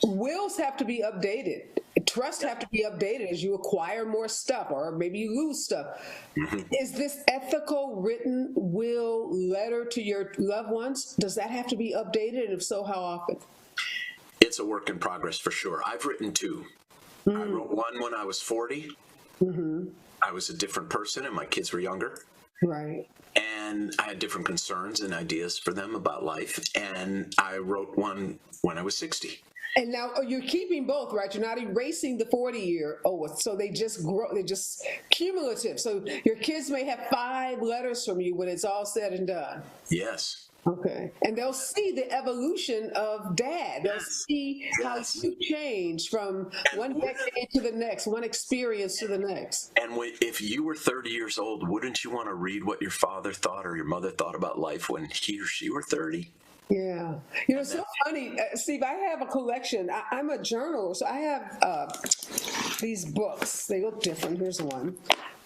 Wills have to be updated. Trusts have to be updated as you acquire more stuff, or maybe you lose stuff. Mm-hmm. Is this ethical written will letter to your loved ones, does that have to be updated? And if so, how often? It's a work in progress for sure. I've written 2. I wrote one when I was 40. Mm-hmm. I was a different person and my kids were younger. Right. And I had different concerns and ideas for them about life. And I wrote one when I was 60. And now you're keeping both, right? You're not erasing the 40-year old, so they just grow. They're just cumulative. So your kids may have 5 letters from you when it's all said and done. Yes. Okay. And they'll see the evolution of Dad. They'll see how you change from one decade to the next, one experience to the next. And if you were 30 years old, wouldn't you want to read what your father thought or your mother thought about life when he or she were 30? Yeah. You know, it's so funny, Steve, I have a collection. I'm a journalist, so I have these books. They look different. Here's one.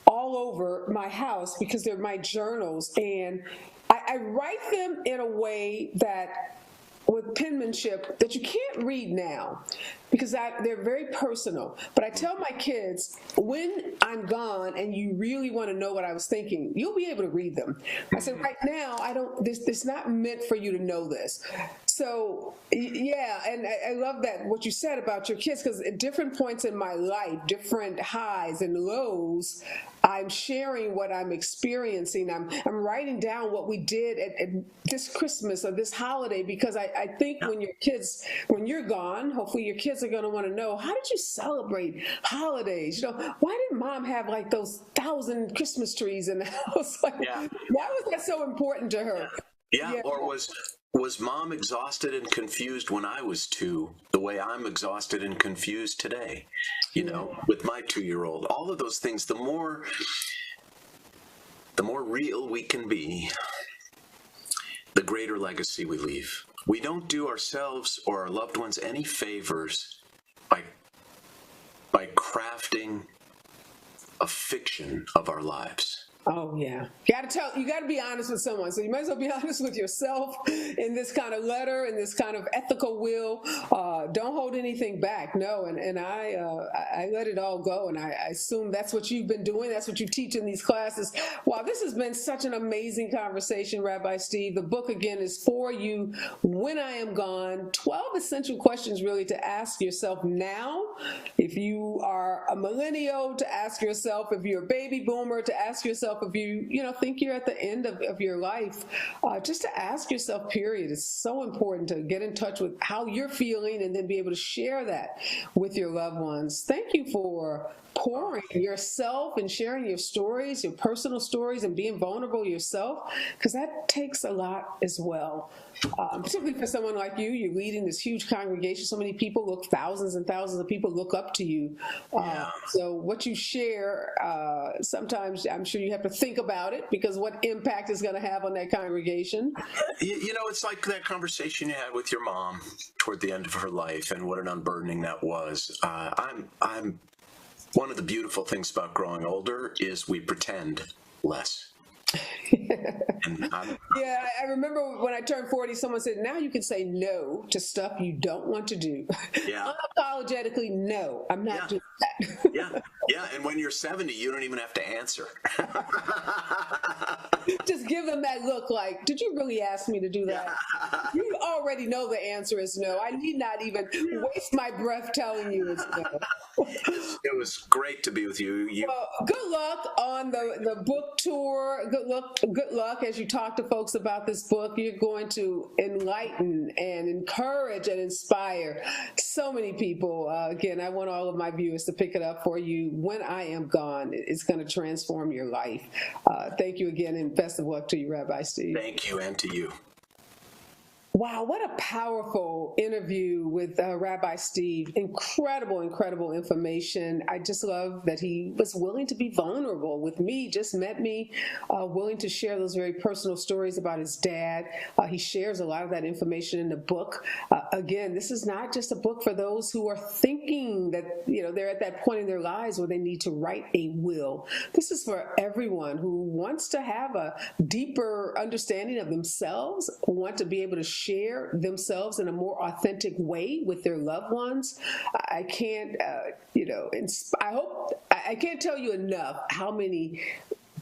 All all over my house because they're my journals, and I write them in a way that, with penmanship, that you can't read now because they're very personal. But I tell my kids, when I'm gone and you really want to know what I was thinking, you'll be able to read them. I said, right now, I don't. This not meant for you to know this. So yeah, and I love that what you said about your kids, because at different points in my life, different highs and lows, I'm sharing what I'm experiencing. I'm writing down what we did at this Christmas or this holiday, because I think when you're gone, hopefully your kids are going to want to know, how did you celebrate holidays? You know, why did mom have like those 1,000 Christmas trees in the house? Like, why was that so important to her? Yeah. Or was mom exhausted and confused when I was 2, the way I'm exhausted and confused today, you know, with my 2-year-old? All of those things, the more real we can be, the greater legacy we leave. We don't do ourselves or our loved ones any favors by crafting a fiction of our lives. Oh yeah, you got to be honest with someone. So you might as well be honest with yourself in this kind of letter, in this kind of ethical will. Don't hold anything back. No, and I let it all go, and I assume that's what you've been doing. That's what you teach in these classes. Wow, this has been such an amazing conversation, Rabbi Steve. The book again is For You When I Am Gone. 12 essential questions really to ask yourself now. If you are a millennial, to ask yourself. If you're a baby boomer, to ask yourself. If you think you're at the end of your life, just to ask yourself, period. It's so important to get in touch with how you're feeling and then be able to share that with your loved ones. Thank you for pouring yourself and sharing your stories, your personal stories, and being vulnerable yourself, because that takes a lot as well. Particularly for someone like you, you're leading this huge congregation. So many people thousands and thousands of people look up to you. So what you share, sometimes I'm sure you have to think about it, because what impact is going to have on that congregation. You know, it's like that conversation you had with your mom toward the end of her life, and what an unburdening that was. I'm one of the beautiful things about growing older is we pretend less. Yeah, I remember when I turned 40, someone said, now you can say no to stuff you don't want to do. Yeah. Unapologetically, no, I'm not doing that. Yeah, and when you're 70, you don't even have to answer. Just give them that look like, did you really ask me to do that? You already know the answer is no. I need not even waste my breath telling you it's no. It was great to be with you. Well, good luck on the book tour. Good luck as you talk to folks about this book. You're going to enlighten and encourage and inspire so many people. Again, I want all of my viewers to pick it up. For You When I Am Gone. It's going to transform your life. Thank you again, and best of luck to you, Rabbi Steve. Thank you, and to you. Wow, what a powerful interview with Rabbi Steve. Incredible, incredible information. I just love that he was willing to be vulnerable with me, just met me, willing to share those very personal stories about his dad. He shares a lot of that information in the book. Again, this is not just a book for those who are thinking that, they're at that point in their lives where they need to write a will. This is for everyone who wants to have a deeper understanding of themselves, want to be able to share themselves in a more authentic way with their loved ones. I can't, I can't tell you enough how many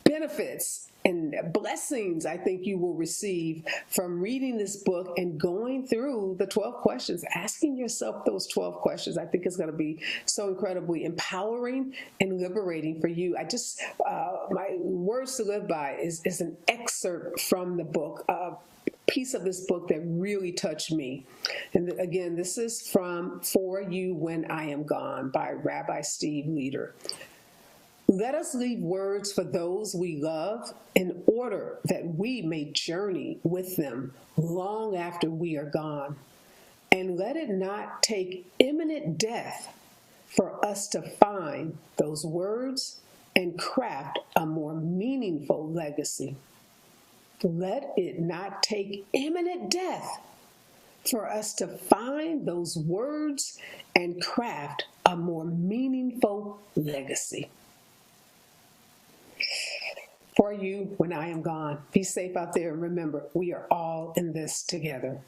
benefits and blessings I think you will receive from reading this book and going through the 12 questions, asking yourself those 12 questions. I think is going to be so incredibly empowering and liberating for you. My words to live by is an excerpt from the book, piece of this book that really touched me. And again, this is from For You When I Am Gone by Rabbi Steve Leder. Let us leave words for those we love in order that we may journey with them long after we are gone. And let it not take imminent death for us to find those words and craft a more meaningful legacy. Let it not take imminent death for us to find those words and craft a more meaningful legacy. for you when I am gone. Be safe out there, and remember, we are all in this together.